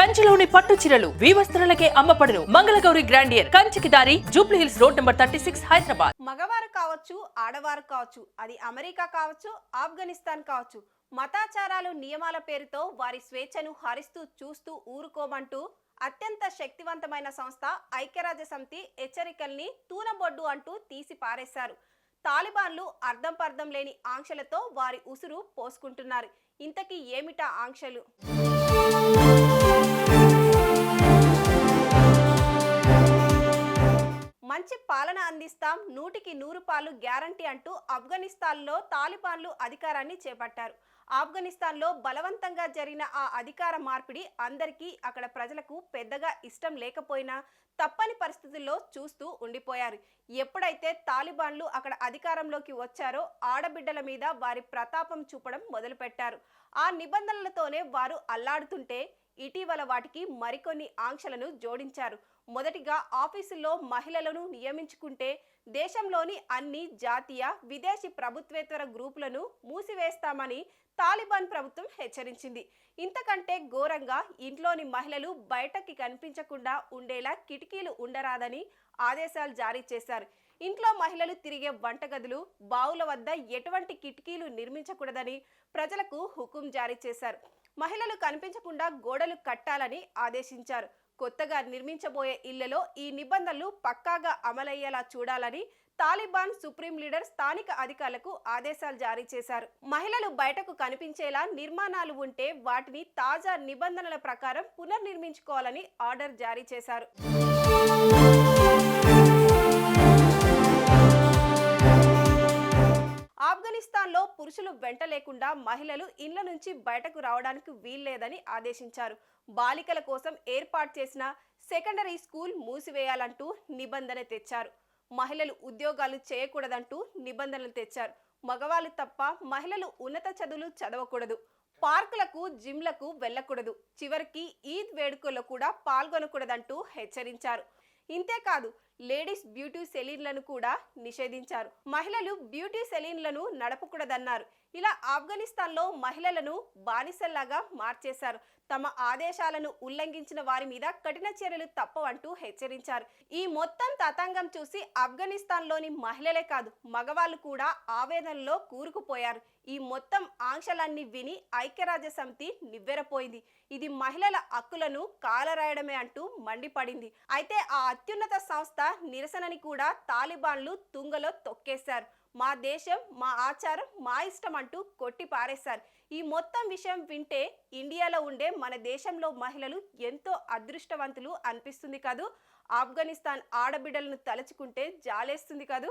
కంచిలోని పట్టు చీరలు వీవస్త్రాలకే అమ్మపడును. మంగళగౌరి గ్రాండియర్ కంచికి దారి Jubilee hills road number 36 Hyderabad. మగవారు కావచ్చు, ఆడవారు కావచ్చు, అది అమెరికా కావచ్చు, ఆఫ్ఘనిస్తాన్ కావచ్చు, మతాచారాలు నియమాల పేరుతో వారి స్వేచ్ఛను హరిస్తూ చూస్తూ ఊరుకోమంటూ అత్యంత శక్తివంతమైన సంస్థ ఐక్యరాజ్య సమితి హెచ్చరికల్ని తూనబొడ్డు అంటూ తీసి పారేశారు. తాలిబాన్లు అర్థం పర్థం లేని ఆంక్షలతో వారి ఉసురు పోసుకుంటున్నారు. ఇంతకీ ఏమిటా ఆంక్షలు? మంచి పాలన అందిస్తాం, 100కి 100 పాలు గ్యారంటీ అంటూ ఆఫ్ఘనిస్తాన్లో తాలిబాన్లు అధికారాన్ని చేపట్టారు. ఆఫ్ఘనిస్తాన్లో బలవంతంగా జరిగిన ఆ అధికార మార్పిడి అందరికీ అక్కడ ప్రజలకు పెద్దగా ఇష్టం లేకపోయినా తప్పని పరిస్థితుల్లో చూస్తూ ఉండిపోయారు. ఎప్పుడైతే తాలిబాన్లు అక్కడ అధికారంలోకి వచ్చారో ఆడబిడ్డల మీద వారి ప్రతాపం చూపడం మొదలుపెట్టారు. ఆ నిబంధనలతోనే వారు అల్లాడుతుంటే ఇటీవల వాటికి మరికొన్ని ఆంక్షలను జోడించారు. మొదటిగా ఆఫీసుల్లో మహిళలను నియమించుకుంటే దేశంలోని అన్ని జాతీయ విదేశీ ప్రభుత్వేతర గ్రూపులను మూసివేస్తామని తాలిబాన్ ప్రభుత్వం హెచ్చరించింది. ఇంతకంటే ఘోరంగా ఇంట్లోని మహిళలు బయటకి కనిపించకుండా ఉండేలా కిటికీలు ఉండరాదని ఆదేశాలు జారీ చేశారు. ఇంట్లో మహిళలు తిరిగే వంటగదులు, బావుల వద్ద ఎటువంటి కిటికీలు నిర్మించకూడదని ప్రజలకు హుకుం జారీ చేశారు. మహిళలు కనిపించకుండా గోడలు కట్టాలని ఆదేశించారు. కొత్తగా నిర్మించబోయే ఇళ్లలో ఈ నిబంధనలు పక్కాగా అమలయ్యేలా చూడాలని తాలిబాన్ సుప్రీం లీడర్ స్థానిక అధికారులకు ఆదేశాలు జారీ చేశారు. మహిళలు బయటకు కనిపించేలా నిర్మాణాలు ఉంటే వాటిని తాజా నిబంధనల ప్రకారం పునర్నిర్మించుకోవాలని ఆర్డర్ జారీ చేశారు. ఆఫ్ఘనిస్తాన్లో పురుషులు వెంట లేకుండా మహిళలు ఇళ్ల నుంచి బయటకు రావడానికి వీల్లేదని ఆదేశించారు. బాలికల కోసం ఏర్పాటు చేసిన సెకండరీ స్కూల్ మూసివేయాలంటూ నిబంధన తెచ్చారు. మహిళలు ఉద్యోగాలు చేయకూడదంటూ నిబంధనలు తెచ్చారు. మగవాళ్ళు తప్ప మహిళలు ఉన్నత చదువులు చదవకూడదు, పార్కులకు, జిమ్లకు వెళ్లకూడదు, చివరికి ఈద్ వేడుకల్లో కూడా పాల్గొనకూడదంటూ హెచ్చరించారు. ఇంతేకాదు, లేడీస్ బ్యూటీ సెలూన్లను కూడా నిషేధించారు. మహిళలు బ్యూటీ సెలూన్లను నడపకూడదన్నారు. ఇలా ఆఫ్ఘనిస్తాన్లో మహిళలను బానిసల్లాగా మార్చేశారు. తమ ఆదేశాలను ఉల్లంఘించిన వారి మీద కఠిన చర్యలు తప్పవంటూ హెచ్చరించారు. ఈ మొత్తం తతంగం చూసి ఆఫ్ఘనిస్తాన్లోని మహిళలే కాదు, మగవాళ్ళు కూడా ఆవేదనలో కూరుకుపోయారు. ఈ మొత్తం ఆంక్షలన్నీ విని ఐక్యరాజ్య సమితి నివ్వెరపోయింది. ఇది మహిళల హక్కులను కాలరాయడమే అంటూ మండిపడింది. అయితే ఆ అత్యున్నత సంస్థ నిరసనని కూడా తాలిబాన్లు తుంగలో తొక్కేశారు. మా దేశం, మా ఆచారం, మా ఇష్టం అంటూ కొట్టి పారేశారు. ఈ మొత్తం విషయం వింటే ఇండియాలో ఉండే మన దేశంలో మహిళలు ఎంతో అదృష్టవంతులు అనిపిస్తుంది కదూ. ఆఫ్ఘనిస్తాన్ ఆడబిడ్డలను తలుచుకుంటే జాలేస్తుంది కదూ.